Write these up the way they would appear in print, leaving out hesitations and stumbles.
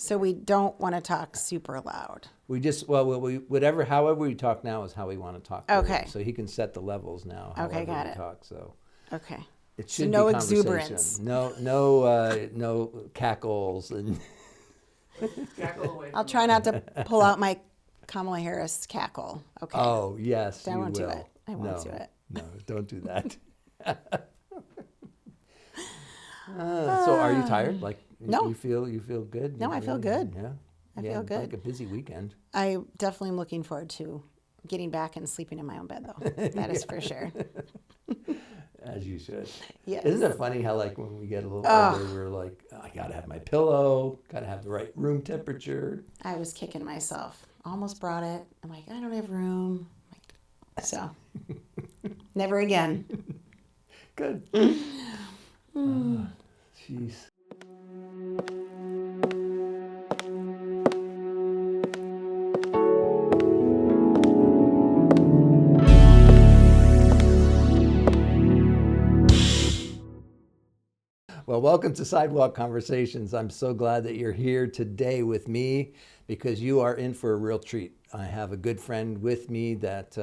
So we don't want to talk super loud. We just, however we talk now is how we want to talk. Okay. So he can set the levels now. Okay, got we it. Talk. So okay. it So should no be exuberance. conversation. No cackles and. I'll try not to pull out my Kamala Harris cackle. Okay. Oh yes, I won't will. do it. I won't do it. No, don't do that. So are you tired? Like No. You feel good? No, I feel good. Yeah. I feel good. Like a busy weekend. I definitely am looking forward to getting back and sleeping in my own bed, though. That is for sure. As you should. Yes. Isn't it funny how, like, when we get a little older, we're like, I gotta have my pillow, gotta have the right room temperature. I was kicking myself. Almost brought it. I'm like, I don't have room. So, never again. Good. Jeez. Well, welcome to Sidewalk Conversations. I'm so glad that you're here today with me because you are in for a real treat. I have a good friend with me that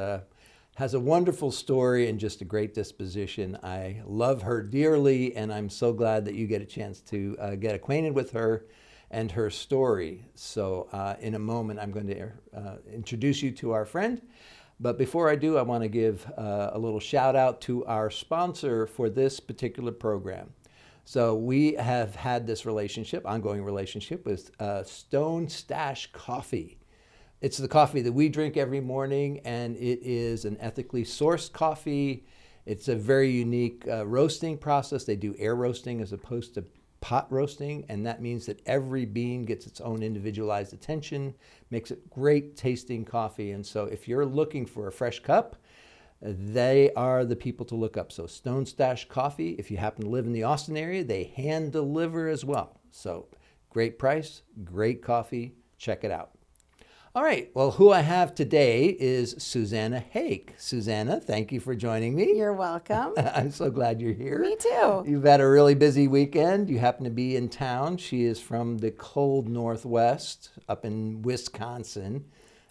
has a wonderful story and just a great disposition. I love her dearly, and I'm so glad that you get a chance to get acquainted with her and her story. So in a moment, I'm going to introduce you to our friend. But before I do, I want to give a little shout out to our sponsor for this particular program. So we have had this ongoing relationship with Stone Stash Coffee. It's the coffee that we drink every morning, and it is an ethically sourced coffee. It's a very unique roasting process. They do air roasting as opposed to pot roasting, and that means that every bean gets its own individualized attention, makes it great tasting coffee. And so if you're looking for a fresh cup, they are the people to look up. So Stone Stash Coffee, if you happen to live in the Austin area, they hand deliver as well. So great price, great coffee. Check it out. All right. Well, who I have today is Suzanna Hake. Suzanna, thank you for joining me. You're welcome. I'm so glad you're here. Me too. You've had a really busy weekend. You happen to be in town. She is from the cold Northwest up in Wisconsin.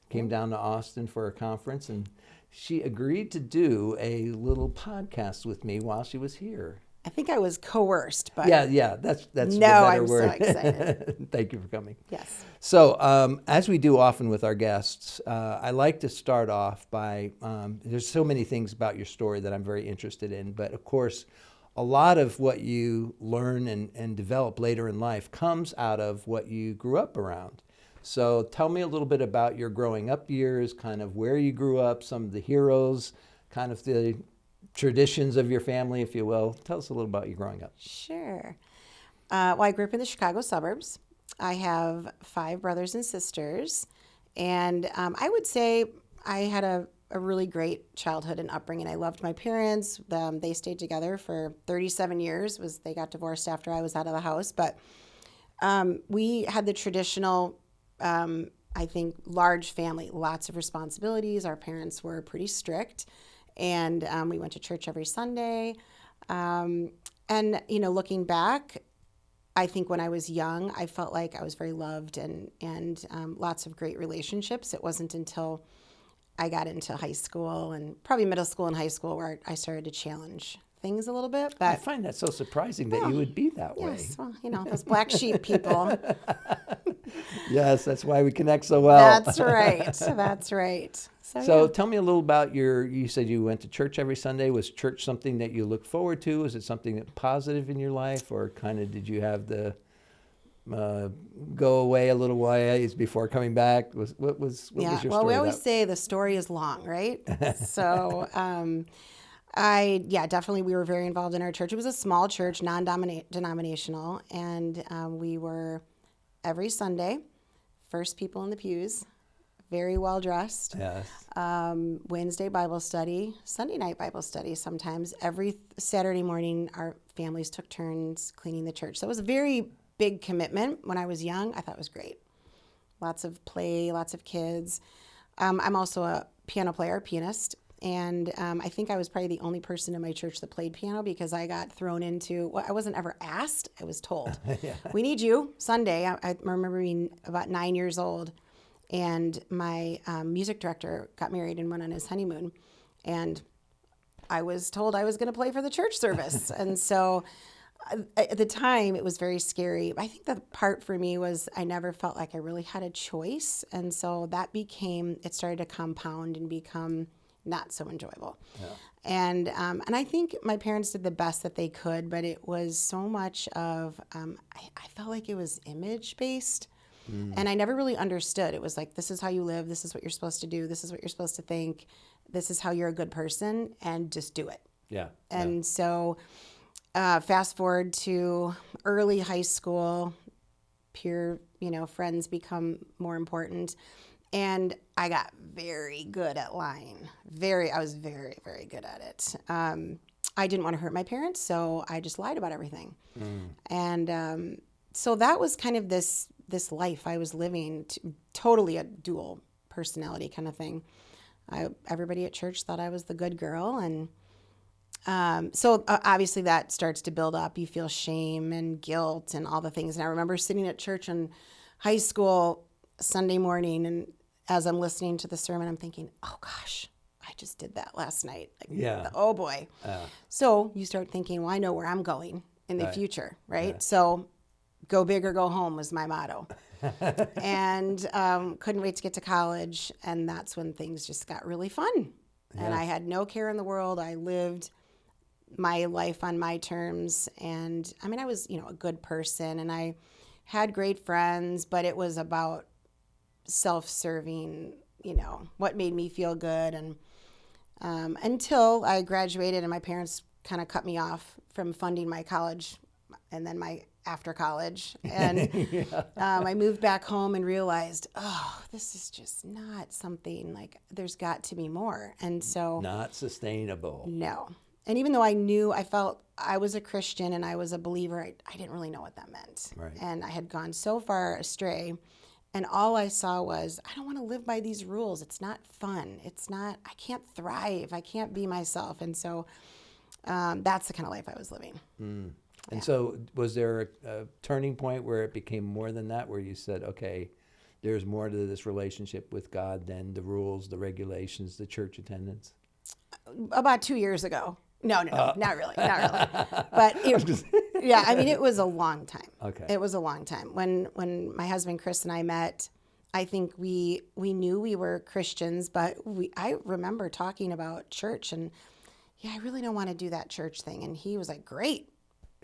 Came down to Austin for a conference, and she agreed to do a little podcast with me while she was here. I think I was coerced, but yeah, that's no, the better I'm word. so excited. Thank you for coming. Yes. So, as we do often with our guests, I like to start off by there's so many things about your story that I'm very interested in, but of course, a lot of what you learn and develop later in life comes out of what you grew up around. So tell me a little bit about your growing up years, kind of where you grew up, some of the heroes, kind of the traditions of your family, if you will. Tell us a little about you growing up. Sure. Well, I grew up in the Chicago suburbs. I have 5 brothers and sisters, and I would say I had a really great childhood and upbringing. I loved my parents. They stayed together for 37 years. They got divorced after I was out of the house, but we had the traditional I think large family, lots of responsibilities. Our parents were pretty strict, and we went to church every Sunday. And looking back, I think when I was young, I felt like I was very loved and lots of great relationships. It wasn't until I got into high school and probably middle school and high school where I started to challenge things a little bit. But I find that so surprising that you would be that way. Yes, well, those black sheep people. Yes, that's why we connect so well. That's right. That's right. So tell me a little about you said you went to church every Sunday. Was church something that you looked forward to? Was it something that positive in your life, or kind of did you have the go away a little ways before coming back? What was your story? Well, we always say the story is long, right? So definitely we were very involved in our church. It was a small church, non-denominational, and we were every Sunday, first people in the pews, very well dressed. Yes. Wednesday Bible study, Sunday night Bible study sometimes. Every Saturday morning, our families took turns cleaning the church. So it was a very big commitment. When I was young, I thought it was great. Lots of play, lots of kids. I'm also a pianist, And I think I was probably the only person in my church that played piano because I got thrown into, well, I wasn't ever asked, I was told, we need you Sunday. I remember being about 9 years old, and my music director got married and went on his honeymoon. And I was told I was going to play for the church service. And so at the time, it was very scary. I think the part for me was I never felt like I really had a choice. And so that it started to compound and become not so enjoyable. Yeah. And I think my parents did the best that they could, but it was so much of, I felt like it was image-based. And I never really understood. It was like, this is how you live. This is what you're supposed to do. This is what you're supposed to think. This is how you're a good person, and just do it. Yeah. And so fast forward to early high school, peer, friends become more important. And I got very good at lying. I was very, very good at it. I didn't want to hurt my parents, so I just lied about everything. And so that was kind of this life I was living, totally a dual personality kind of thing. Everybody at church thought I was the good girl, and so obviously that starts to build up. You feel shame and guilt and all the things. And I remember sitting at church in high school Sunday morning, and as I'm listening to the sermon, I'm thinking, oh gosh, I just did that last night. Oh boy. So you start thinking, well, I know where I'm going in the future, right? Yeah. So go big or go home was my motto. And couldn't wait to get to college. And that's when things just got really fun. Yeah. And I had no care in the world. I lived my life on my terms. And I mean, I was, a good person, and I had great friends, but it was about self-serving, what made me feel good. And until I graduated and my parents kind of cut me off from funding my college and then my after college. And I moved back home and realized, oh, this is just not something, like, there's got to be more. And so. Not sustainable. No. And even though I felt I was a Christian and I was a believer, I didn't really know what that meant. Right. And I had gone so far astray. And all I saw was, I don't want to live by these rules. It's not fun. I can't thrive. I can't be myself. And so that's the kind of life I was living. And so was there a turning point where it became more than that, where you said, okay, there's more to this relationship with God than the rules, the regulations, the church attendance? About 2 years ago. No, not really. But it was a long time. Okay. It was a long time. When my husband Chris and I met, I think we knew we were Christians, but I remember talking about church, and I really don't want to do that church thing. And he was like, great.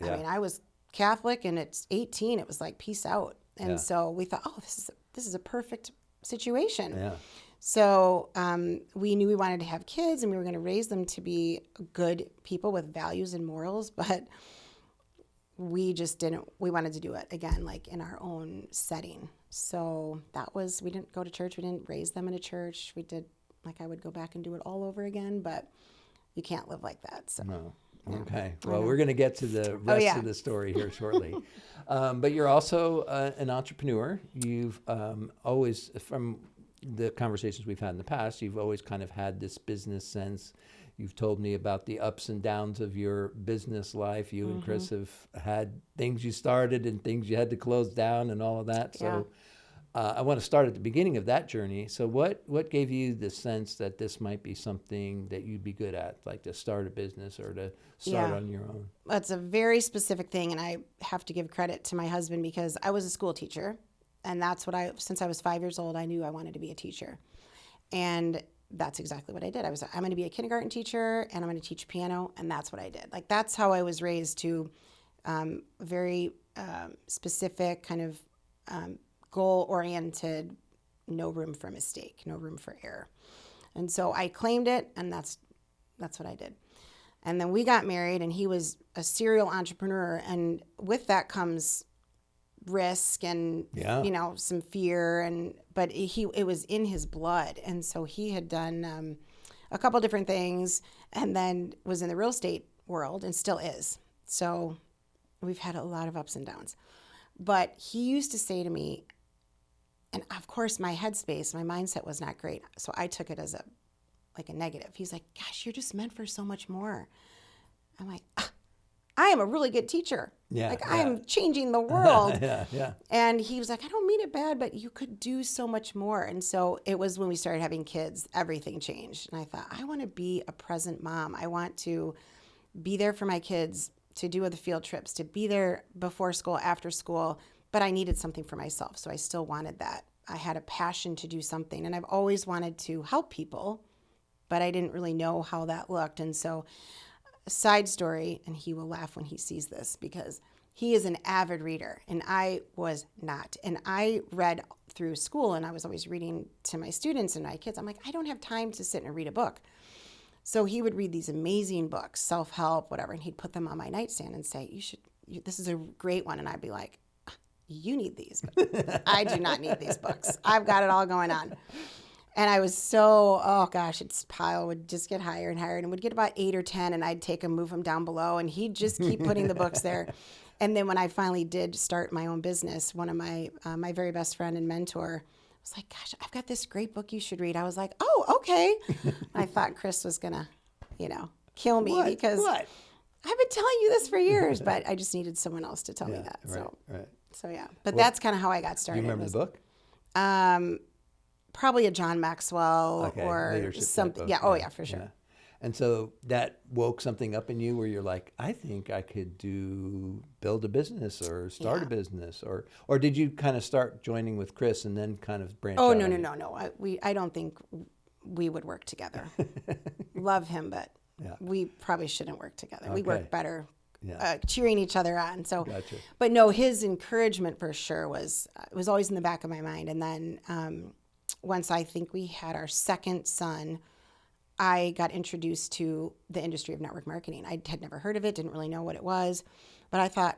Yeah. I mean, I was Catholic, and at 18, it was like, peace out. And so we thought, oh, this is a perfect situation. Yeah. So we knew we wanted to have kids, and we were going to raise them to be good people with values and morals, but we just didn't. We wanted to do it again, like in our own setting. So we didn't go to church. We didn't raise them in a church. We did, I would go back and do it all over again, but you can't live like that. So. No. Okay. Well, we're going to get to the rest of the story here shortly. But you're also an entrepreneur. You've always, from the conversations we've had in the past, you've always kind of had this business sense. You've told me about the ups and downs of your business life. You and Chris have had things you started and things you had to close down and all of that. So I want to start at the beginning of that journey. So what gave you the sense that this might be something that you'd be good at, like to start a business or to start on your own? That's a very specific thing, and I have to give credit to my husband because I was a school teacher. And that's since I was 5 years old, I knew I wanted to be a teacher. And that's exactly what I did. I'm going to be a kindergarten teacher, and I'm going to teach piano, and that's what I did. Like, that's how I was raised, to very specific, kind of goal-oriented, no room for mistake, no room for error. And so I claimed it, and that's what I did. And then we got married, and he was a serial entrepreneur, and with that comes risk and some fear, but it was in his blood. And so he had done a couple different things, and then was in the real estate world and still is. So we've had a lot of ups and downs. But he used to say to me, and of course my headspace, my mindset was not great, so I took it as like a negative. He's like, gosh, you're just meant for so much more. I'm like, I am a really good teacher. Yeah, Like yeah. I'm changing the world. Yeah, yeah. And he was like, I don't mean it bad, but you could do so much more. And so it was when we started having kids, everything changed. And I thought, I want to be a present mom. I want to be there for my kids, to do the field trips, to be there before school, after school. But I needed something for myself. So I still wanted that. I had a passion to do something. And I've always wanted to help people, but I didn't really know how that looked. And so, a side story, and he will laugh when he sees this because he is an avid reader and I was not. And I read through school and I was always reading to my students and my kids. I'm like, I don't have time to sit and read a book. So he would read these amazing books, self-help, whatever, and he'd put them on my nightstand and say, this is a great one. And I'd be like, you need these, but I do not need these books. I've got it all going on. And I was so, oh gosh, its pile would just get higher and higher, and it would get about 8 or 10, and I'd take them, move them down below, and he'd just keep putting the books there. And then when I finally did start my own business, one of my very best friend and mentor was like, gosh, I've got this great book you should read. I was like, oh, okay. I thought Chris was going to, kill me because What? I've been telling you this for years, but I just needed someone else to tell me that. Right. So yeah, but that's kind of how I got Do started. you remember the book? Probably a John Maxwell or leadership type something. book, Yeah. Oh yeah, for sure. yeah. And so that woke something up in you where you're like, I think I could build a business or start a business, or did you kind of start joining with Chris and then kind of branch Oh out? no. I don't think we would work together. Love him, but we probably shouldn't work together. We work better cheering each other on. So, Gotcha. But no, his encouragement for sure was always in the back of my mind. And then once I think we had our second son, I got introduced to the industry of network marketing. I had never heard of it, didn't really know what it was, but I thought,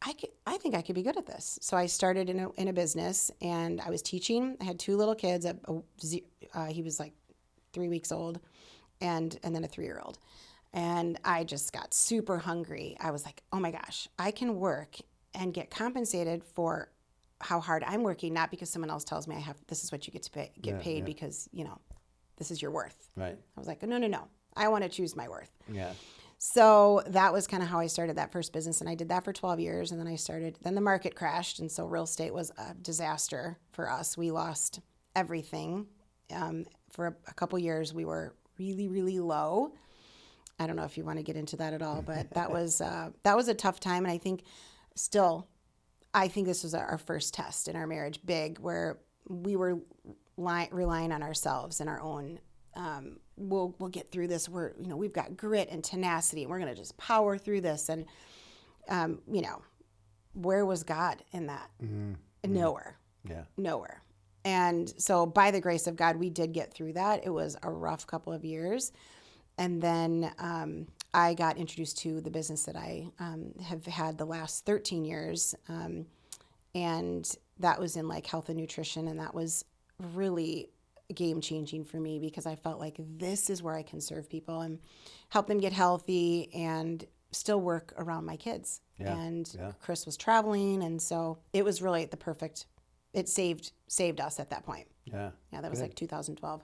I think I could be good at this. So I started in a business, and I was teaching. I had 2 little kids. He was like 3 weeks old, and then a 3-year-old. And I just got super hungry. I was like, oh my gosh, I can work and get compensated for how hard I'm working, not because someone else tells me this is what you get to get paid because, this is your worth. Right. I was like, no. I want to choose my worth. Yeah. So that was kind of how I started that first business. And I did that for 12 years. And then the market crashed. And so real estate was a disaster for us. We lost everything. For a couple years, we were really, really low. I don't know if you want to get into that at all, but that was a tough time. And I think this was our first test in our marriage, big, where we were relying on ourselves and our own. We'll get through this. We've got grit and tenacity, and we're going to just power through this. And where was God in that? Mm-hmm. Nowhere. Yeah. Nowhere. And so by the grace of God, we did get through that. It was a rough couple of years. And then I got introduced to the business that I have had the last 13 years. And that was in like health and nutrition. And that was really game changing for me because I felt like this is where I can serve people and help them get healthy and still work around my kids. Yeah, and Chris was traveling. And so it was really it saved us at that point. Yeah. Yeah. That was like 2012.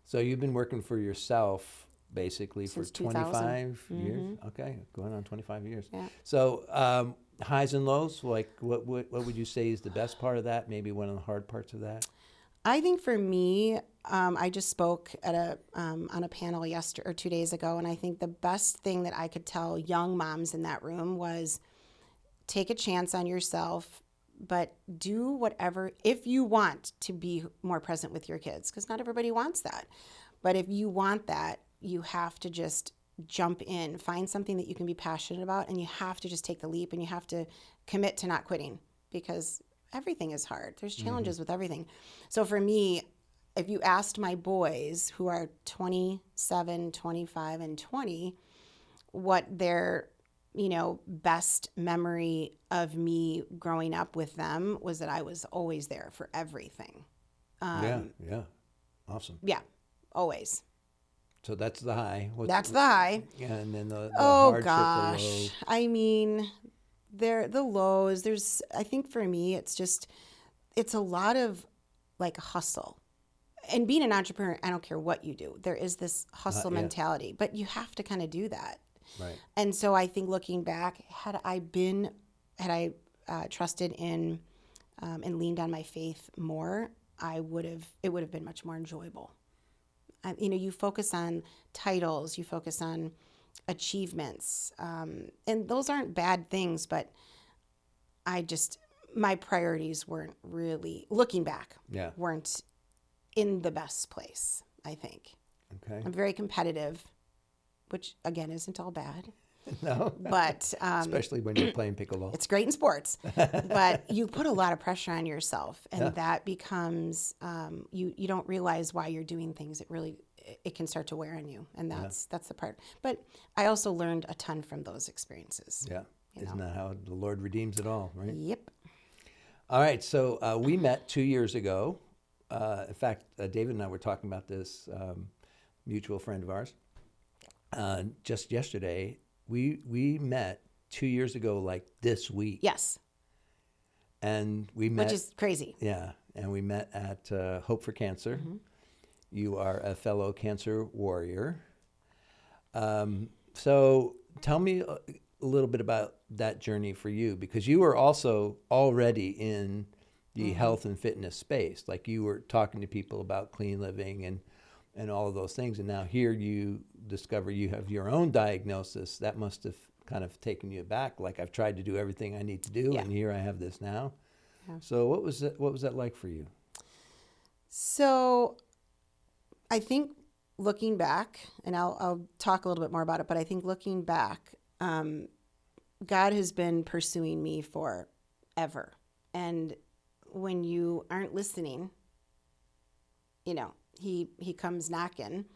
So you've been working for yourself basically since for 25 years? Mm-hmm. Okay. Going on 25 years. Yeah. So highs and lows, like what would you say is the best part of that? Maybe one of the hard parts of that? I think for me, I just spoke at on a panel 2 days ago, and I think the best thing that I could tell young moms in that room was take a chance on yourself, but do whatever, if you want to be more present with your kids, because not everybody wants that. But if you want that, you have to just jump in, find something that you can be passionate about, and you have to just take the leap, and you have to commit to not quitting, because everything is hard. There's challenges with everything. So for me, if you asked my boys who are 27, 25, and 20, what their, best memory of me growing up with them was that I was always there for everything. Yeah. Awesome. Yeah, always. So that's the high. That's the high. And then the oh hardship, gosh. the low. I mean, the lows, I think for me, it's a lot of like hustle. and being an entrepreneur, I don't care what you do. There is this hustle Yeah. mentality, but you have to kind of do that. Right. And so I think looking back, had I trusted in and leaned on my faith more, it would have been much more enjoyable. You focus on titles, you focus on achievements, and those aren't bad things, but my priorities weren't really, looking back, Yeah. weren't in the best place, I think. Okay. I'm very competitive, which again isn't all bad, No. but Especially when you're playing pickleball. it's great in sports. But you put a lot of pressure on yourself, and Yeah. that becomes you don't realize why you're doing things. It can start to wear on you, and that's the part. But I also learned a ton from those experiences. Yeah. Isn't that how the Lord redeems it all, right? Yep. All right. So we met 2 years ago. In fact, David and I were talking about this, mutual friend of ours. Just yesterday, we met 2 years ago, like this week. Yes. And we met. Which is crazy. Yeah. And we met at Hope for Cancer. Mm-hmm. You are a fellow cancer warrior. So tell me a little bit about that journey for you, because you were also already in the health and fitness space. Like, you were talking to people about clean living and all of those things. And now here you discover you have your own diagnosis. That must have kind of taken you back. Like, I've tried to do everything I need to do, Yeah. and here I have this now. Yeah. So what was that like for you? So I think looking back, and I'll talk a little bit more about it, but I think looking back, God has been pursuing me forever. And when you aren't listening, he comes knocking.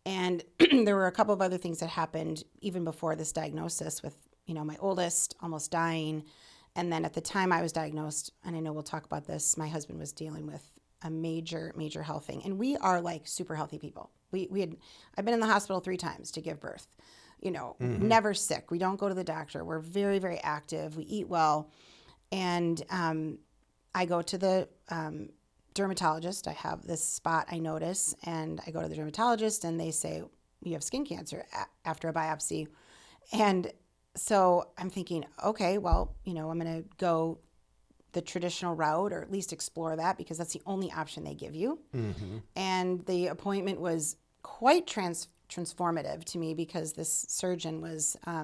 And there were a couple of other things that happened even before this diagnosis with, my oldest almost dying. And then at the time I was diagnosed, and I know we'll talk about this, my husband was dealing with a major, major health thing. And we are like super healthy people. I've been in the hospital 3 times to give birth, never sick. We don't go to the doctor. We're very, very active. We eat well. And I go to the dermatologist. I have this spot I notice, and I go to the dermatologist, and they say, you have skin cancer after a biopsy. And so I'm thinking, okay, well, I'm going to go the traditional route, or at least explore that, because that's the only option they give you. Mm-hmm. And the appointment was quite transformative to me, because this surgeon was, how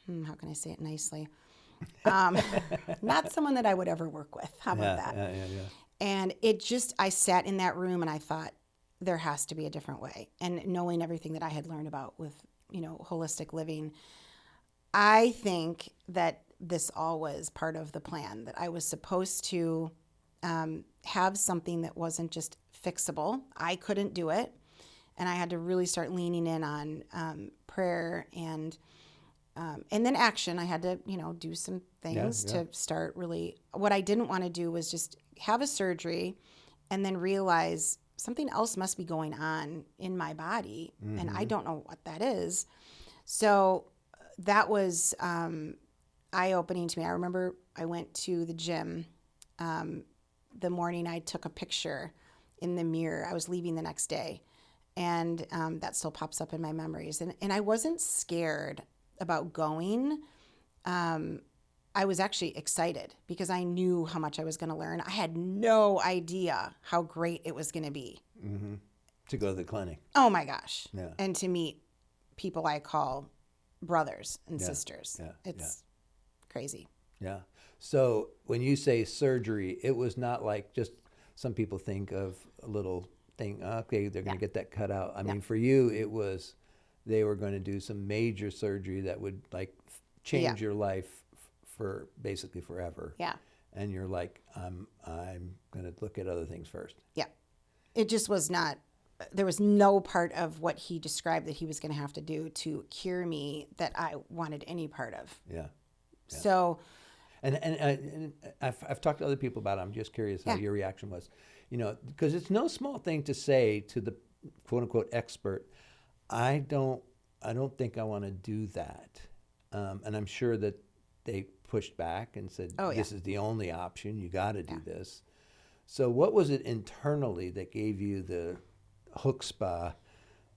can I say it nicely? Not someone that I would ever work with. How about that? Yeah. And I sat in that room and I thought, there has to be a different way. And knowing everything that I had learned about with, holistic living, I think that this all was part of the plan, that I was supposed to have something that wasn't just fixable. I couldn't do it. And I had to really start leaning in on prayer and then action. I had to, do some things to start really. What I didn't want to do was just have a surgery and then realize something else must be going on in my body, and I don't know what that is. So that was eye-opening to me. I remember I went to the gym the morning I took a picture in the mirror. I was leaving the next day, and that still pops up in my memories. And I wasn't scared about going. I was actually excited because I knew how much I was going to learn. I had no idea how great it was going to be. Mm-hmm. To go to the clinic. Oh my gosh. Yeah. And to meet people I call brothers and sisters. Yeah. It's crazy. Yeah. So when you say surgery, it was not like just some people think of a little thing, okay, they're going to get that cut out. I mean, for you, it was they were going to do some major surgery that would like change your life for basically forever. Yeah. And you're like, I'm going to look at other things first. Yeah. It just was not, there was no part of what he described that he was going to have to do to cure me that I wanted any part of. Yeah. So. And I've talked to other people about it. I'm just curious how your reaction was, because it's no small thing to say to the quote unquote expert, I don't think I want to do that. And I'm sure that they pushed back and said, this is the only option. You got to do this. So what was it internally that gave you the chutzpah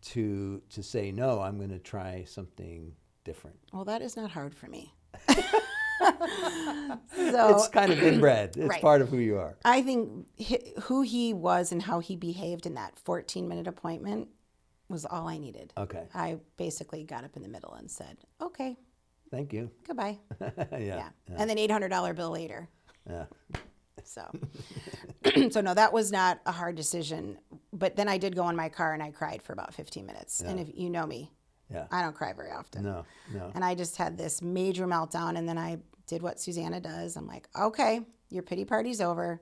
to say, no, I'm going to try something different? Well, that is not hard for me. It's kind of inbred. It's Right. part of who you are. I think who he was and how he behaved in that 14-minute appointment was all I needed. Okay. I basically got up in the middle and said, okay, Thank you. goodbye. Yeah. And then $800 bill later. Yeah. So, so no, that was not a hard decision. But then I did go in my car and I cried for about 15 minutes. And if you know me, Yeah. I don't cry very often. No. And I just had this major meltdown. And then I did what Suzanna does. I'm like, okay, your pity party's over.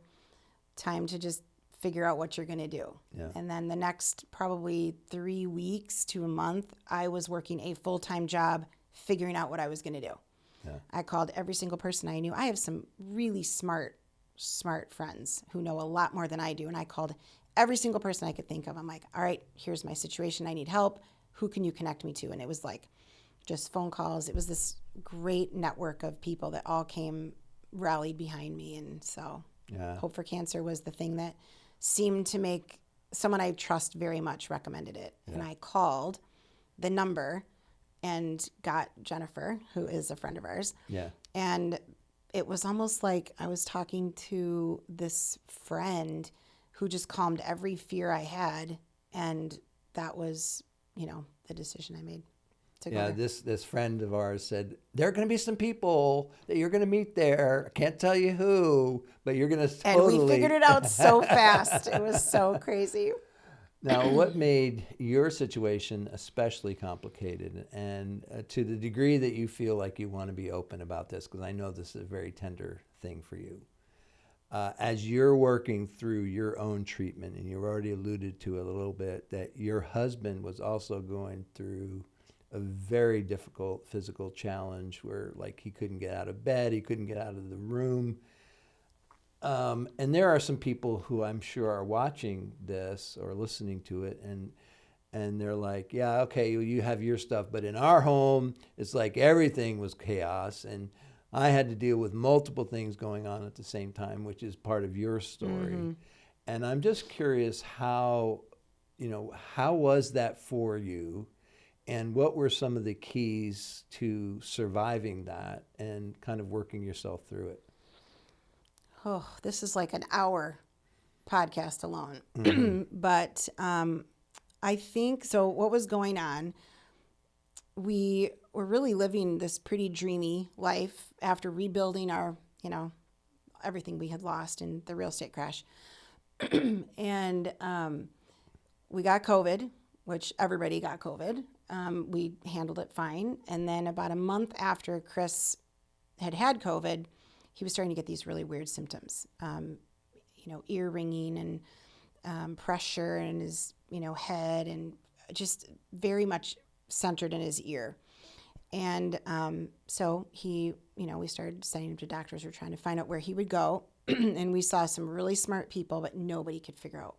Time to just figure out what you're going to do. Yeah. And then the next probably 3 weeks to a month, I was working a full-time job figuring out what I was going to do. Yeah. I called every single person I knew. I have some really smart friends who know a lot more than I do. And I called every single person I could think of. I'm like, all right, here's my situation. I need help. Who can you connect me to? And it was like just phone calls. It was this great network of people that all rallied behind me. And so Hope for Cancer was the thing that seemed to make someone I trust very much recommended it. Yeah. And I called the number and got Jennifer, who is a friend of ours. Yeah. And it was almost like I was talking to this friend who just calmed every fear I had. And that was, the decision I made to go there. This friend of ours said, there are going to be some people that you're going to meet there. I can't tell you who, but you're going to totally. And we figured it out so fast. It was so crazy. Now, what made your situation especially complicated, and to the degree that you feel like you want to be open about this, because I know this is a very tender thing for you, as you're working through your own treatment, and you've already alluded to it a little bit, that your husband was also going through a very difficult physical challenge where, like, he couldn't get out of bed, he couldn't get out of the room. And there are some people who I'm sure are watching this or listening to it, and they're like, yeah, okay, you have your stuff, but in our home, it's like everything was chaos, and I had to deal with multiple things going on at the same time, which is part of your story. Mm-hmm. And I'm just curious how was that for you, and what were some of the keys to surviving that and kind of working yourself through it? Oh, this is like an hour podcast alone. Mm-hmm. But I think, so what was going on, we were really living this pretty dreamy life after rebuilding our, everything we had lost in the real estate crash. And we got COVID, which everybody got COVID. We handled it fine. And then about a month after Chris had COVID, he was starting to get these really weird symptoms, ear ringing and pressure in his, head, and just very much centered in his ear. And so he, we started sending him to doctors. We're trying to find out where he would go. And we saw some really smart people, but nobody could figure out,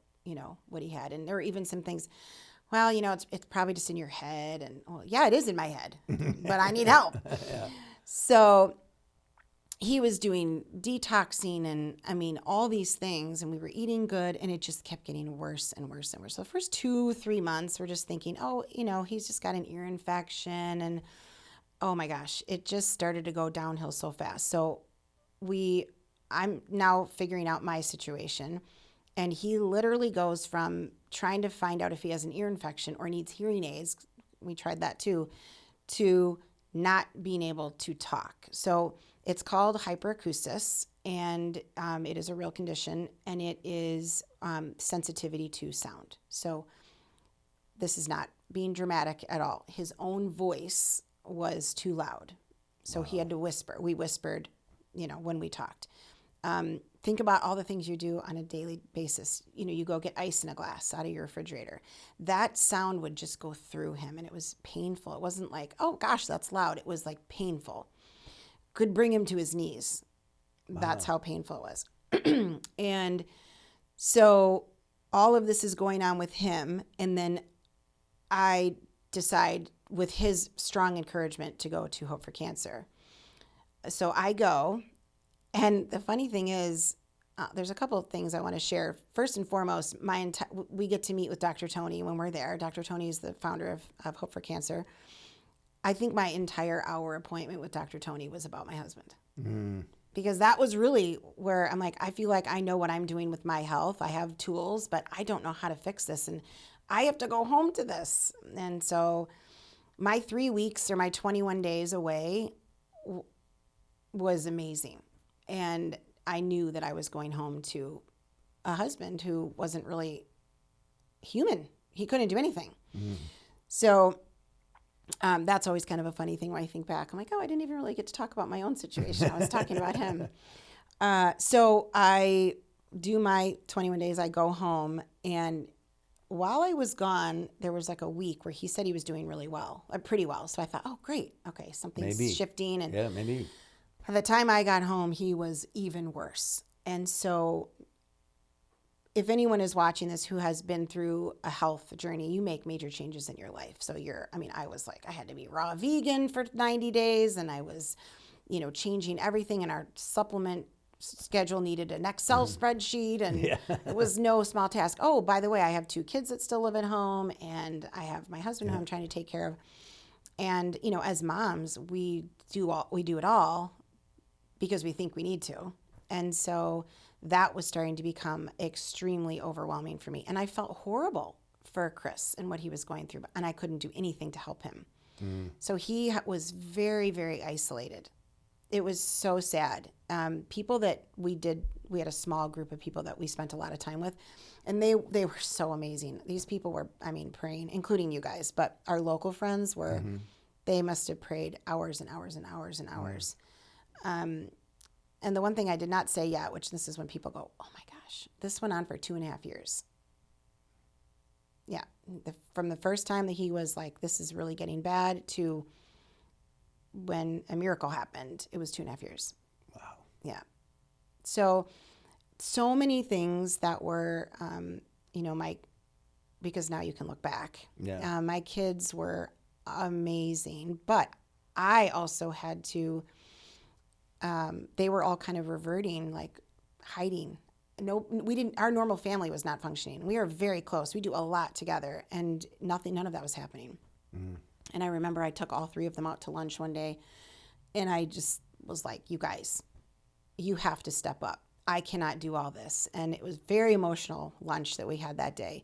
what he had. And there were even some things, well, it's probably just in your head. And, well, yeah, it is in my head, but I need help. Yeah. So he was doing detoxing and all these things, and we were eating good, and it just kept getting worse and worse and worse. So the first 2-3 months, we're just thinking, he's just got an ear infection, and oh my gosh, it just started to go downhill so fast. So I'm now figuring out my situation, and he literally goes from trying to find out if he has an ear infection or needs hearing aids, we tried that too, to not being able to talk. So it's called hyperacusis, and it is a real condition, and it is sensitivity to sound. So this is not being dramatic at all. His own voice was too loud, so he had to whisper. We whispered, when we talked. Think about all the things you do on a daily basis. You go get ice in a glass out of your refrigerator. That sound would just go through him, and it was painful. It wasn't like, oh gosh, that's loud. It was like painful. Could bring him to his knees. Wow. That's how painful it was. And so all of this is going on with him. And then I decide, with his strong encouragement, to go to Hope for Cancer. So I go. And the funny thing is, there's a couple of things I want to share. First and foremost, we get to meet with Dr. Tony when we're there. Dr. Tony is the founder of Hope for Cancer. I think my entire hour appointment with Dr. Tony was about my husband. Because that was really where I'm like, I feel like I know what I'm doing with my health. I have tools, but I don't know how to fix this. And I have to go home to this. And so my 3 weeks or my 21 days away was amazing. And I knew that I was going home to a husband who wasn't really human. He couldn't do anything. So that's always kind of a funny thing when I think back. I'm like, oh, I didn't even really get to talk about my own situation. I was talking about him. So I do my 21 days. I go home. And while I was gone, there was like a week where he said he was doing really well, pretty well. So I thought, oh, great. Okay, something's shifting. And yeah, maybe. by the time I got home, he was even worse. And so if anyone is watching this who has been through a health journey, you make major changes in your life. So I was like, I had to be raw vegan for 90 days and I was, changing everything in our supplement schedule, needed an Excel spreadsheet, and it was no small task. Oh, by the way, I have 2 kids that still live at home and I have my husband who I'm trying to take care of. And, as moms, we do it all because we think we need to. And so that was starting to become extremely overwhelming for me. And I felt horrible for Chris and what he was going through, and I couldn't do anything to help him. So he was very, very isolated. It was so sad. People that we had a small group of people that we spent a lot of time with, and they were so amazing. These people were, praying, including you guys, but our local friends were, they must have prayed hours and hours and hours and hours. And the one thing I did not say yet, which this is when people go, oh my gosh, this went on for 2.5 years. Yeah. From the first time that he was like, this is really getting bad, to when a miracle happened, it was 2.5 years. Wow. Yeah. So many things that were, because now you can look back. Yeah. My kids were amazing, but I also had to, they were all kind of reverting, like hiding. No, we didn't, our normal family was not functioning. We are very close. We do a lot together, and none of that was happening. And I remember I took all 3 of them out to lunch one day, and I just was like, you guys, you have to step up. I cannot do all this. And it was very emotional lunch that we had that day.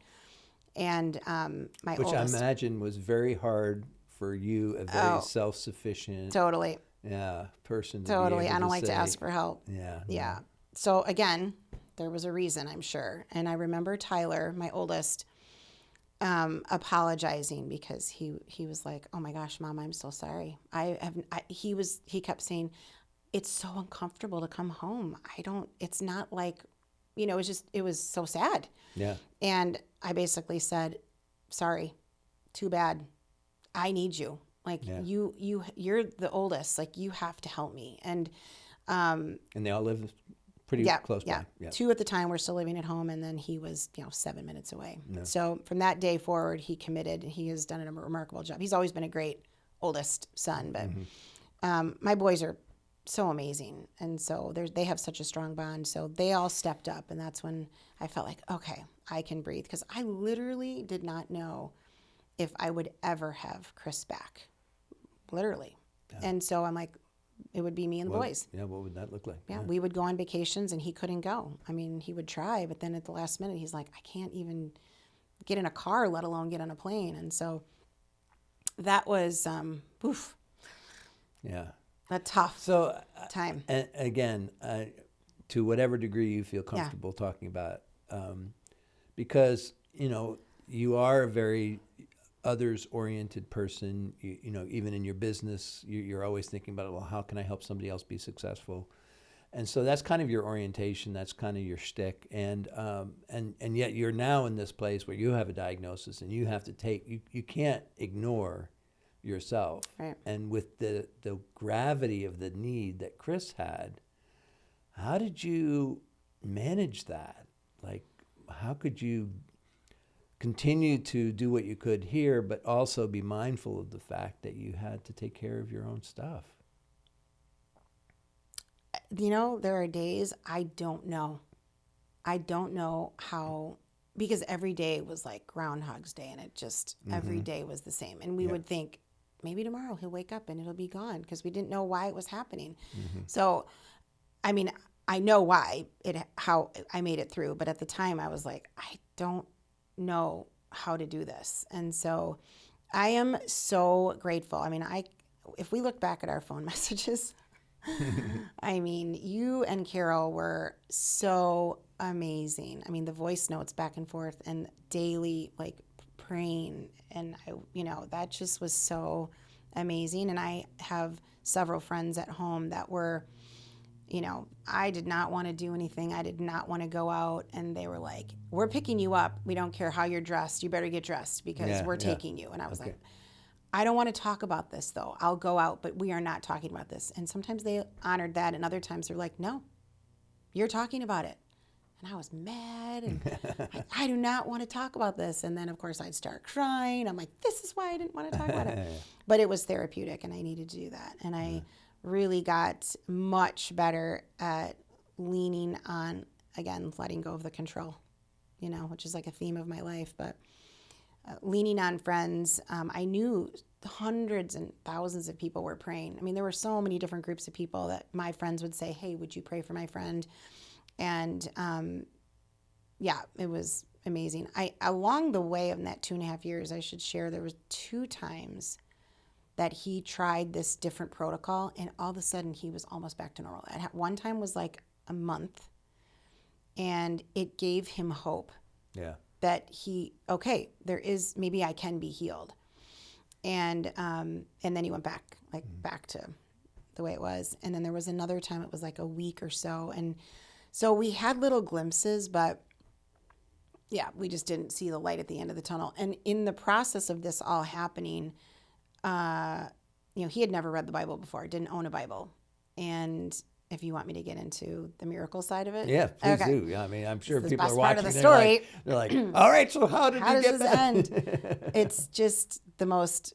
And Which I imagine was very hard for you, a very self-sufficient totally person. Totally. I don't like to ask for help. Yeah. Yeah. So again, there was a reason, I'm sure. And I remember Tyler, my oldest, apologizing because he was like, oh my gosh, Mom, I'm so sorry. He kept saying, it's so uncomfortable to come home. It's not like, it was so sad. Yeah. And I basically said, sorry, too bad. I need you. Like you're the oldest, like you have to help me. And they all live pretty close by. Yeah. 2 at the time were still living at home, and then he was, 7 minutes away. No. So from that day forward, he committed. He has done a remarkable job. He's always been a great oldest son, but my boys are so amazing, and so they have such a strong bond. So they all stepped up, and that's when I felt like, okay, I can breathe, because I literally did not know if I would ever have Chris back, literally. Yeah. And so I'm like, it would be me and the boys. Yeah, what would that look like? Yeah, we would go on vacations, and he couldn't go. He would try, but then at the last minute, he's like, I can't even get in a car, let alone get on a plane. And so that was, yeah, a tough time. And again, to whatever degree you feel comfortable talking about, because you are a very others-oriented person. Even in your business, you're always thinking about, well, how can I help somebody else be successful? And so that's kind of your orientation. That's kind of your shtick. And yet you're now in this place where you have a diagnosis, and you have to you can't ignore yourself. Right. And with the gravity of the need that Chris had, how did you manage that? Like, how could you continue to do what you could here, but also be mindful of the fact that you had to take care of your own stuff? There are days I don't know. I don't know how, because every day was like Groundhog's Day, and it just, every day was the same. And we Yeah. would think, maybe tomorrow he'll wake up and it'll be gone, because we didn't know why it was happening. So, I mean, I know how I made it through, but at the time I was like, I don't know how to do this. And so I am so grateful. I mean, if we look back at our phone messages, I mean, you and Carol were so amazing. I mean, the voice notes back and forth and daily, like, praying. And, that just was so amazing. And I have several friends at home that were, I did not want to do anything. I did not want to go out. And they were like, we're picking you up. We don't care how you're dressed. You better get dressed, because we're taking you. And I was like, I don't want to talk about this, though. I'll go out, but we are not talking about this. And sometimes they honored that, and other times they're like, no, you're talking about it. And I was mad, and I do not want to talk about this. And then, of course, I'd start crying. I'm like, this is why I didn't want to talk about it. But it was therapeutic, and I needed to do that. And I really got much better at leaning on, again, letting go of the control, which is like a theme of my life. But leaning on friends. I knew hundreds and thousands of people were praying. I mean, there were so many different groups of people that my friends would say, hey, would you pray for my friend? And it was amazing. Along the way of that 2.5 years, I should share, there was 2 times that he tried this different protocol, and all of a sudden he was almost back to normal. One time was like a month, and it gave him hope. Yeah. That there is, maybe I can be healed. And then he went back to the way it was. And then there was another time, it was like a week or so. And so we had little glimpses, but we just didn't see the light at the end of the tunnel. And in the process of this all happening, he had never read the Bible before, didn't own a Bible. And if you want me to get into the miracle side of it. Yeah, please do. Yeah, I mean, I'm sure This is the people best are part watching. of the story. They're like, all right, so how did How you does get this that? end? It's just the most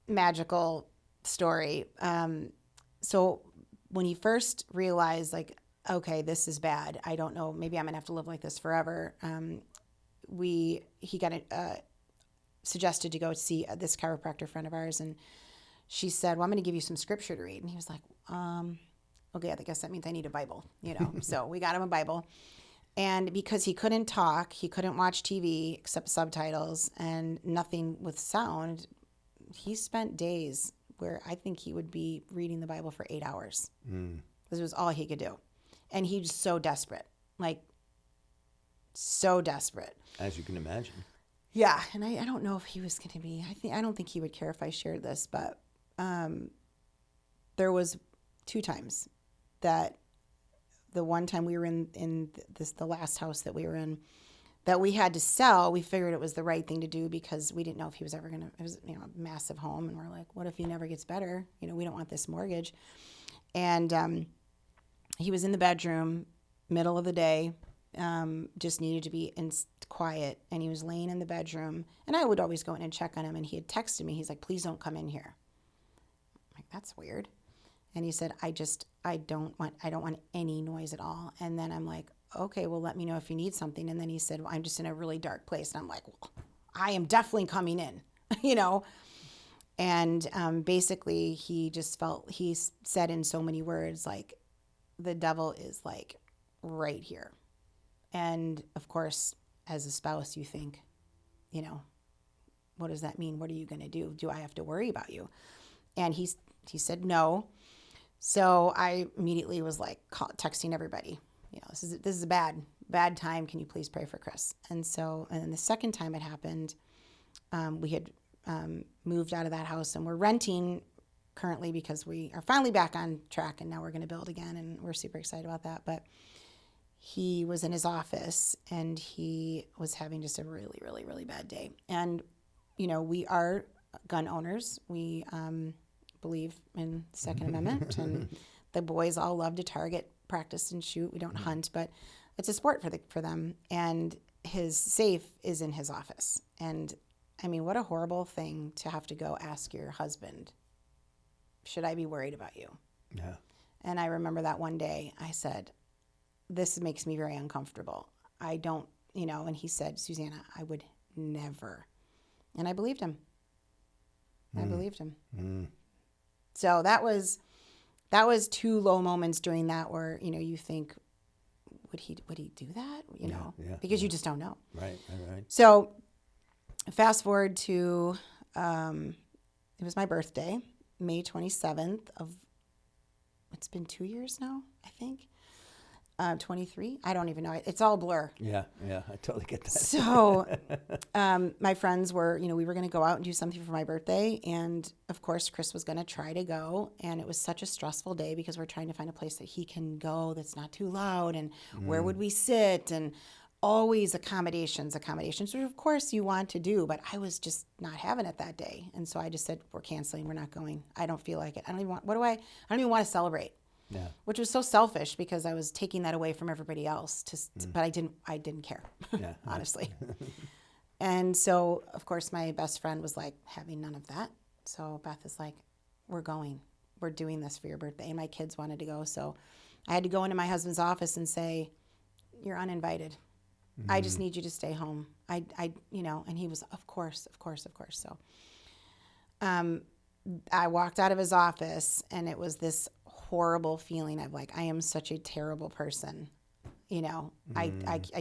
magical story. So when he first realized, like, okay, this is bad. I don't know. Maybe I'm gonna have to live like this forever. He got suggested to go see this chiropractor friend of ours, and she said, well, I'm going to give you some scripture to read. And he was like, okay, I guess that means I need a Bible, So we got him a Bible. And because he couldn't talk, he couldn't watch TV except subtitles and nothing with sound, he spent days where I think he would be reading the Bible for 8 hours. This was all he could do. And he was so desperate, like so desperate. As you can imagine. Yeah, and I don't know if he was going to be. I don't think he would care if I shared this, but there was 2 times that the one time we were in the last house that we were in, that we had to sell. We figured it was the right thing to do because we didn't know if he was ever going to. It was a massive home, and we're like, what if he never gets better? We don't want this mortgage. And he was in the bedroom, middle of the day. Just needed to be quiet, and he was laying in the bedroom, and I would always go in and check on him, and he had texted me. He's like, please don't come in here. I'm like, that's weird. And he said, I don't want any noise at all. And then I'm like, okay, well, let me know if you need something. And then he said, well, I'm just in a really dark place. And I'm like, well, I am definitely coming in, And basically he said in so many words, like, the devil is like right here. And of course, as a spouse, you think, what does that mean? What are you going to do? Do I have to worry about you? And he said no. So I immediately was like texting everybody, this is a bad time. Can you please pray for Chris? And then the second time it happened, we had moved out of that house, and we're renting currently because we are finally back on track, and now we're going to build again, and we're super excited about that. But he was in his office, and he was having just a really, really, really bad day. And, we are gun owners. We believe in the Second Amendment, and the boys all love to target, practice, and shoot. We don't hunt, but it's a sport for them. And his safe is in his office. And, I mean, what a horrible thing to have to go ask your husband, should I be worried about you? Yeah. And I remember that one day I said, this makes me very uncomfortable. I don't, and he said, Susanna, I would never. And I believed him. I believed him. So that was two low moments during that where, you think, would he do that? Because you just don't know. Right. So fast forward to, it was my birthday, May 27th it's been 2 years now, I think. 23. I don't even know. It's all blur. Yeah, I totally get that. So my friends were, we were going to go out and do something for my birthday. And of course, Chris was going to try to go. And it was such a stressful day because we're trying to find a place that he can go that's not too loud. And where would we sit? And always accommodations, which of course you want to do. But I was just not having it that day. And so I just said, we're canceling. We're not going. I don't feel like it. I don't even want to celebrate. Yeah. Which was so selfish because I was taking that away from everybody else. But I didn't care, honestly. And so, of course, my best friend was like having none of that. So Beth is like, we're going. We're doing this for your birthday. And my kids wanted to go. So I had to go into my husband's office and say, you're uninvited. I just need you to stay home. And he was, of course. So I walked out of his office and it was this horrible feeling of like, I am such a terrible person. I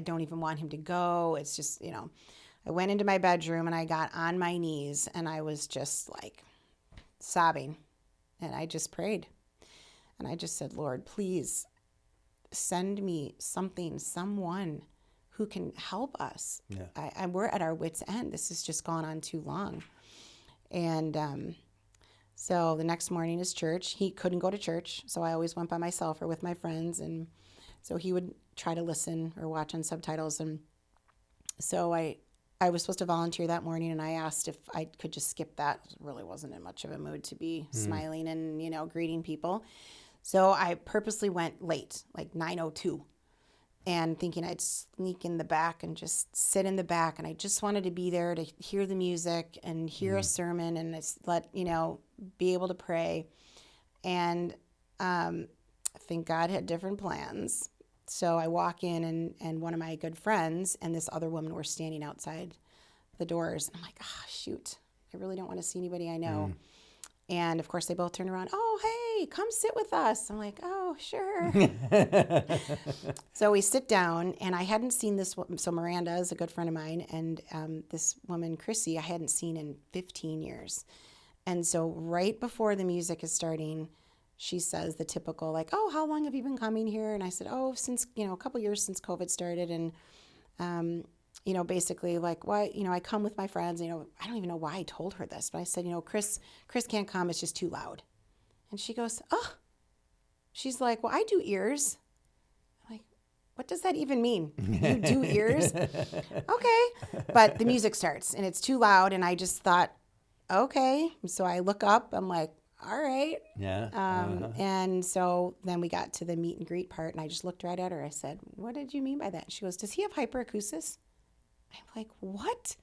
don't even want him to go. It's just, I went into my bedroom and I got on my knees and I was just like sobbing. And I just prayed. And I just said, Lord, please send me someone who can help us. Yeah. We're at our wits' end. This has just gone on too long. And so the next morning is church. He couldn't go to church, so I always went by myself or with my friends. And so he would try to listen or watch on subtitles. And so I was supposed to volunteer that morning, and I asked if I could just skip that. Really wasn't in much of a mood to be smiling and, greeting people. So I purposely went late, like 9:02. And thinking I'd sneak in the back and just sit in the back. And I just wanted to be there to hear the music and hear a sermon and be able to pray. And I think God had different plans. So I walk in and one of my good friends and this other woman were standing outside the doors. And I'm like, shoot, I really don't want to see anybody I know. And of course they both turned around. Oh, hey, come sit with us. I'm like, oh, sure. So we sit down and I hadn't seen this. So Miranda is a good friend of mine. And this woman, Chrissy, I hadn't seen in 15 years. And so right before the music is starting, she says the typical like, oh, how long have you been coming here? And I said, oh, since, a couple years since COVID started. And, basically like, why, I come with my friends, I don't even know why I told her this, but I said, Chris can't come. It's just too loud. And she goes, oh, she's like, well, I do ears. I'm like, what does that even mean? You do ears? Okay. But the music starts and it's too loud. And I just thought, okay. So I look up, I'm like, all right. Yeah. And so then we got to the meet and greet part and I just looked right at her. I said, what did you mean by that? She goes, does he have hyperacusis? I'm like, what?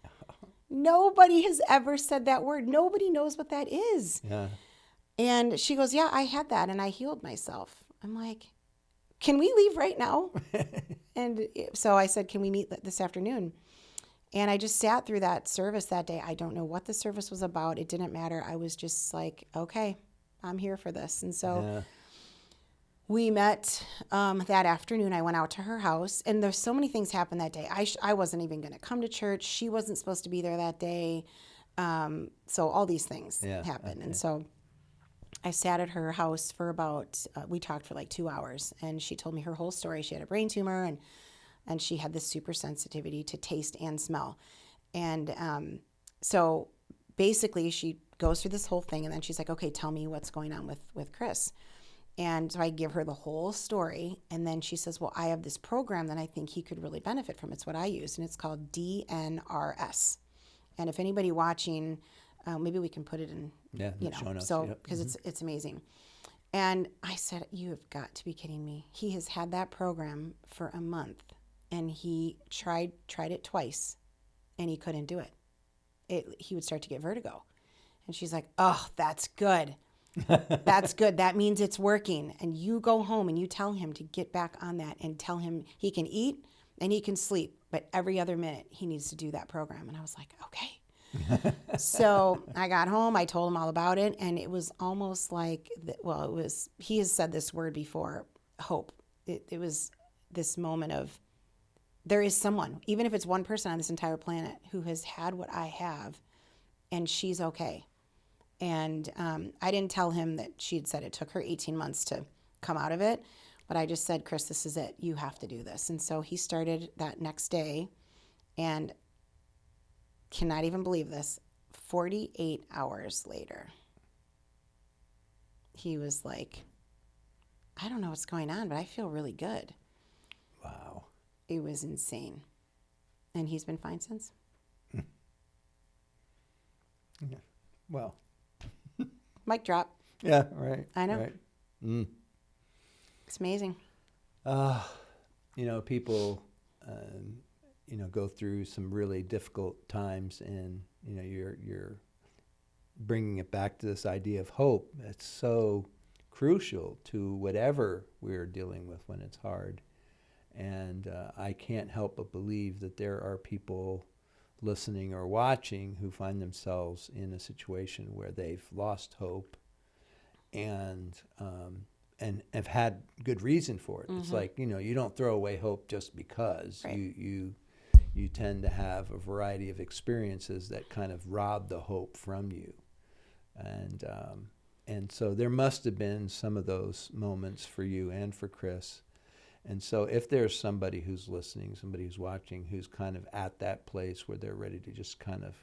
Nobody has ever said that word. Nobody knows what that is. Yeah. And she goes, yeah, I had that and I healed myself. I'm like, can we leave right now? And so I said, can we meet this afternoon? And I just sat through that service that day. I don't know what the service was about. It didn't matter. I was just like, okay, I'm here for this. And so we met that afternoon. I went out to her house, and there's so many things happened that day. I wasn't even going to come to church. She wasn't supposed to be there that day. So all these things happened. Okay. And so I sat at her house for about, we talked for like 2 hours, and she told me her whole story. She had a brain tumor, and she had this super sensitivity to taste and smell. And so basically she goes through this whole thing, and then she's like, okay, tell me what's going on with Chris. And so I give her the whole story, and then she says, well, I have this program that I think he could really benefit from. It's what I use, and it's called DNRS. And if anybody watching, maybe we can put it in, show notes. So because it's amazing. And I said, you have got to be kidding me. He has had that program for a month, and he tried it twice, and he couldn't do it. He would start to get vertigo. And she's like, oh, that's good. That's good. That means it's working. And you go home and you tell him to get back on that and tell him he can eat and he can sleep, but every other minute he needs to do that program. And I was like, okay. So I got home, I told him all about it, and it was almost like, he has said this word before, hope. It was this moment of, there is someone, even if it's one person on this entire planet, who has had what I have, and she's okay. And I didn't tell him that she had said it took her 18 months to come out of it, but I just said, Chris, this is it. You have to do this. And so he started that next day, and cannot even believe this, 48 hours later, he was like, I don't know what's going on, but I feel really good. Wow. It was insane. And he's been fine since. Yeah. Well. Mic drop. Yeah, right. I know. Right. Mm. It's amazing. People, go through some really difficult times, and you're bringing it back to this idea of hope. It's so crucial to whatever we're dealing with when it's hard. And I can't help but believe that there are people listening or watching who find themselves in a situation where they've lost hope and have had good reason for it. Mm-hmm. It's like, you don't throw away hope just because. Right. You tend to have a variety of experiences that kind of rob the hope from you. And so there must have been some of those moments for you and for Chris. And so if there's somebody who's listening, somebody who's watching, who's kind of at that place where they're ready to just kind of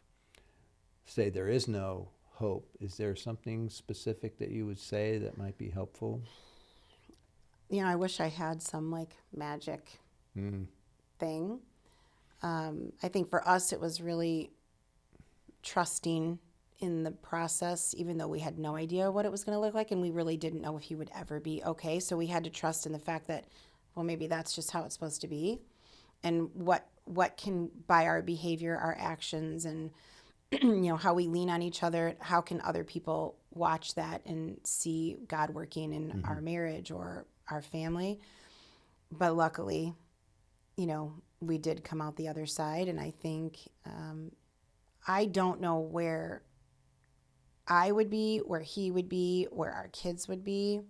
say there is no hope, is there something specific that you would say that might be helpful? I wish I had some magic thing. I think for us it was really trusting in the process, even though we had no idea what it was going to look like, and we really didn't know if he would ever be okay. So we had to trust in the fact that, well, maybe that's just how it's supposed to be. And what can, by our behavior, our actions, and how we lean on each other, how can other people watch that and see God working in our marriage or our family? But luckily, we did come out the other side. And I think, I don't know where I would be, where he would be, where our kids would be.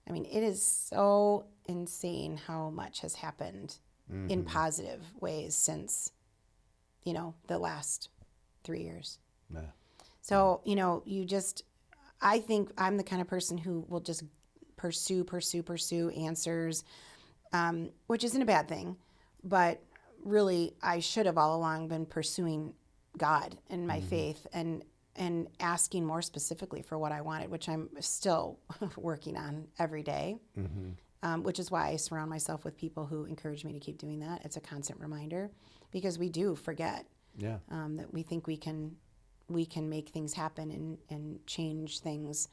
I mean, it is so insane how much has happened in positive ways since, the last 3 years. Yeah. So, I think I'm the kind of person who will just pursue answers, which isn't a bad thing. But really, I should have all along been pursuing God and my faith and asking more specifically for what I wanted, which I'm still working on every day, which is why I surround myself with people who encourage me to keep doing that. It's a constant reminder, because we do forget that we think we can make things happen and change things,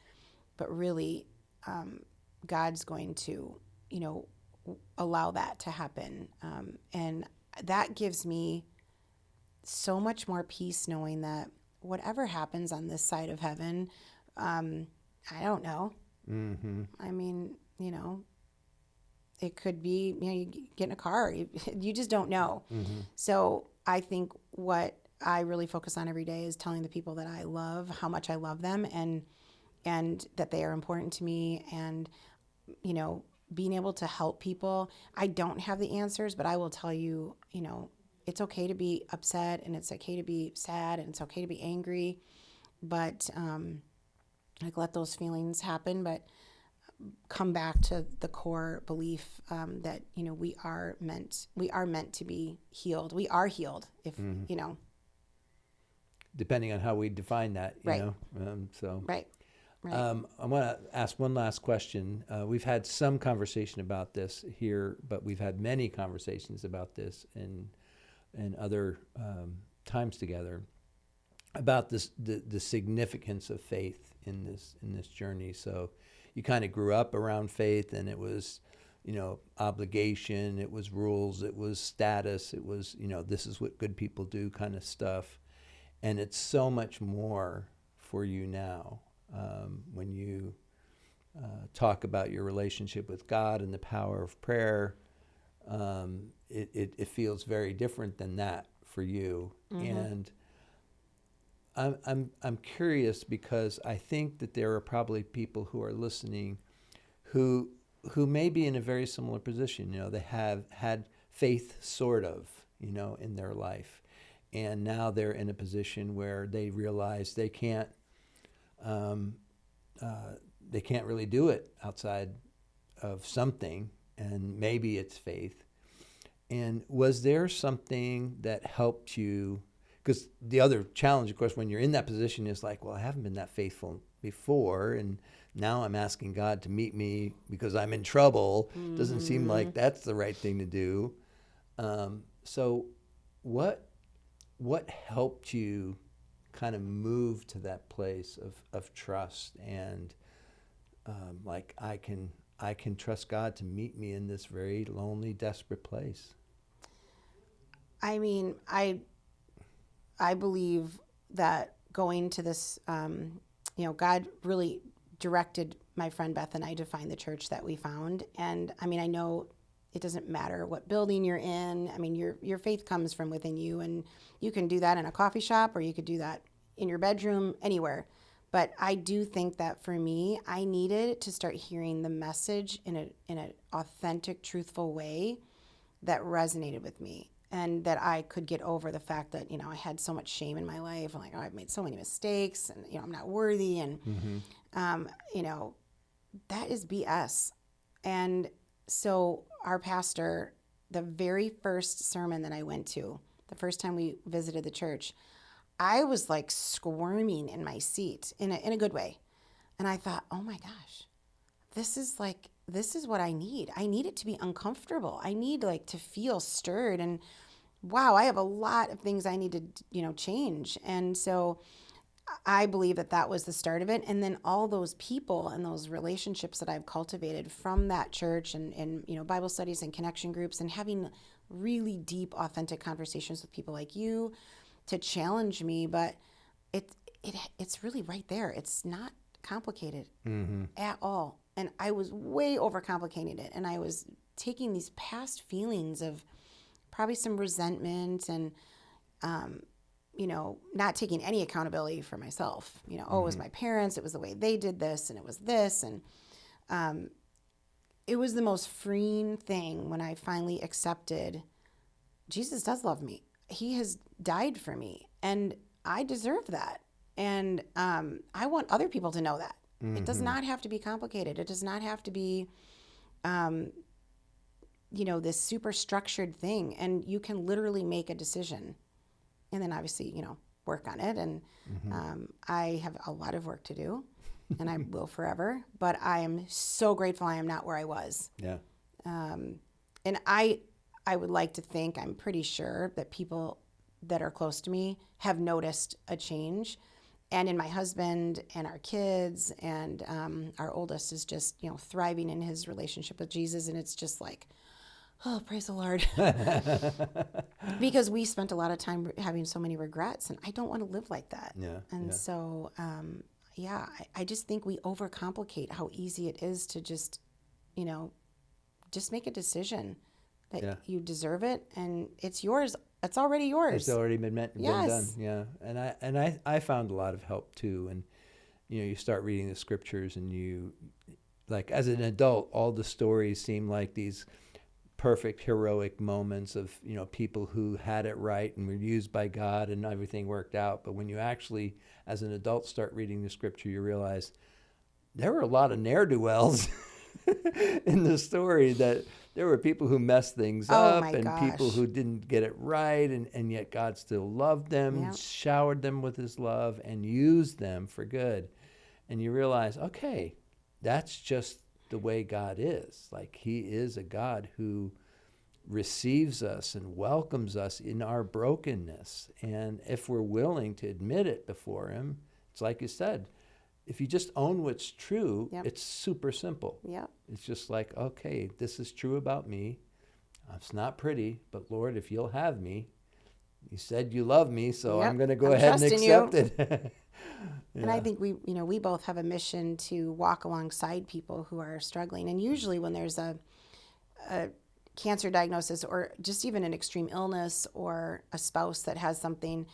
but really God's going to, allow that to happen. And that gives me so much more peace knowing that whatever happens on this side of heaven, I don't know. I mean, it could be, you get in a car, you just don't know. So I think what I really focus on every day is telling the people that I love how much I love them, and that they are important to me, and, being able to help people. I don't have the answers, but I will tell you, it's okay to be upset, and it's okay to be sad, and it's okay to be angry, but let those feelings happen, but come back to the core belief that we are meant to be healed. We are healed if depending on how we define that, right. Right. I want to ask one last question. We've had some conversation about this here, but we've had many conversations about this in other times together, about the significance of faith in this journey. So you kind of grew up around faith, and it was, obligation, it was rules, it was status, it was, this is what good people do kind of stuff. And it's so much more for you now when you talk about your relationship with God and the power of prayer. it feels very different than that for you. And I'm curious because I think that there are probably people who are listening who may be in a very similar position. They have had faith sort of, in their life. And now they're in a position where they realize they can't really do it outside of something, and maybe it's faith. And was there something that helped you? Because the other challenge, of course, when you're in that position is like, well, I haven't been that faithful before, and now I'm asking God to meet me because I'm in trouble. Doesn't seem like that's the right thing to do. So what helped you kind of move to that place of trust and like I can trust God to meet me in this very lonely, desperate place? I mean, I believe that going to this, God really directed my friend Beth and I to find the church that we found. And I mean, I know it doesn't matter what building you're in. I mean, your faith comes from within you, and you can do that in a coffee shop, or you could do that in your bedroom, anywhere. But I do think that for me, I needed to start hearing the message in an authentic, truthful way that resonated with me, and that I could get over the fact that, I had so much shame in my life. I'm like, oh, I've made so many mistakes, and, I'm not worthy. And, that is BS. And so our pastor, the very first sermon that I went to, the first time we visited the church, I was like squirming in my seat in a good way. And I thought, oh my gosh, this is what I need. I need it to be uncomfortable. I need to feel stirred, and wow, I have a lot of things I need to, change. And so I believe that was the start of it. And then all those people and those relationships that I've cultivated from that church and Bible studies and connection groups, and having really deep, authentic conversations with people like you to challenge me. But it's really right there. It's not complicated at all. And I was way overcomplicating it. And I was taking these past feelings of probably some resentment and, not taking any accountability for myself. Oh, it was my parents. It was the way they did this, and it was this. And it was the most freeing thing when I finally accepted Jesus does love me. He has died for me, and I deserve that. And I want other people to know that. It does not have to be complicated. It does not have to be, this super structured thing. And you can literally make a decision, and then obviously, work on it. And I have a lot of work to do, and I will forever. But I am so grateful I am not where I was. Yeah. And I would like to think, I'm pretty sure that people that are close to me have noticed a change. And in my husband and our kids, and our oldest is just, thriving in his relationship with Jesus. And it's just like, oh, praise the Lord. Because we spent a lot of time having so many regrets, and I don't want to live like that. Yeah. And so, I just think we overcomplicate how easy it is to just make a decision that you deserve it, and it's yours. It's already yours. It's already been meant, yes. been done. Yeah. And I found a lot of help too. And, you start reading the scriptures, and you, like, as an adult, all the stories seem like these perfect heroic moments of, people who had it right and were used by God and everything worked out. But when you actually, as an adult, start reading the scripture, you realize there were a lot of ne'er-do-wells in the story, that there were people who messed things up, and people who didn't get it right, and yet God still loved them, showered them with his love, and used them for good. And you realize, okay, that's just the way God is. Like, he is a God who receives us and welcomes us in our brokenness. And if we're willing to admit it before him, it's like you said, if you just own what's true, it's super simple. Yep. It's just like, okay, this is true about me. It's not pretty, but Lord, if you'll have me, you said you love me, so I'm going to go ahead and accept it. And I think we both have a mission to walk alongside people who are struggling. And usually when there's a cancer diagnosis or just even an extreme illness or a spouse that has something,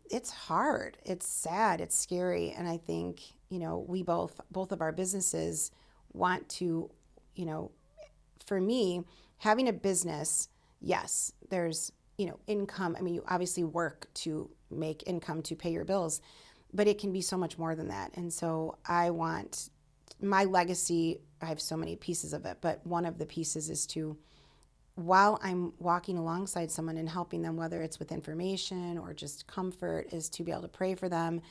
it's hard, it's sad, it's scary. And I think, we both of our businesses want to, for me, having a business, yes, there's, income. I mean, you obviously work to make income to pay your bills, but it can be so much more than that. And so I want my legacy, I have so many pieces of it, but one of the pieces is to, while I'm walking alongside someone and helping them, whether it's with information or just comfort, is to be able to pray for them,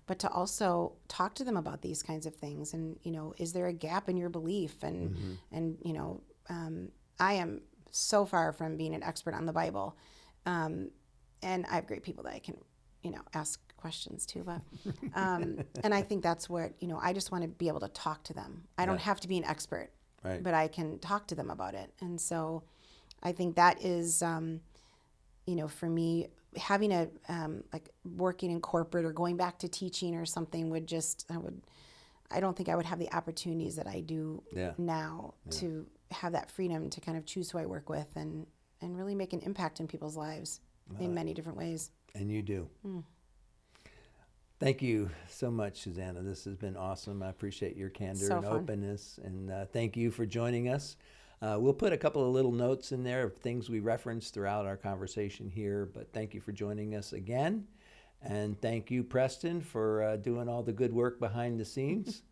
but to also talk to them about these kinds of things. And, is there a gap in your belief? And I am so far from being an expert on the Bible. And I have great people that I can, ask questions to. But, and I think that's what, I just want to be able to talk to them. I don't have to be an expert, Right. but I can talk to them about it. And so I think that is, for me, having a, like working in corporate or going back to teaching or something I don't think I would have the opportunities that I do now to have that freedom to kind of choose who I work with and really make an impact in people's lives in many different ways. And you do. Thank you so much, Suzanna. This has been awesome. I appreciate your candor and openness. And thank you for joining us. We'll put a couple of little notes in there of things we referenced throughout our conversation here. But thank you for joining us again. And thank you, Preston, for doing all the good work behind the scenes.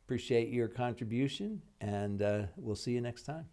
Appreciate your contribution. And we'll see you next time.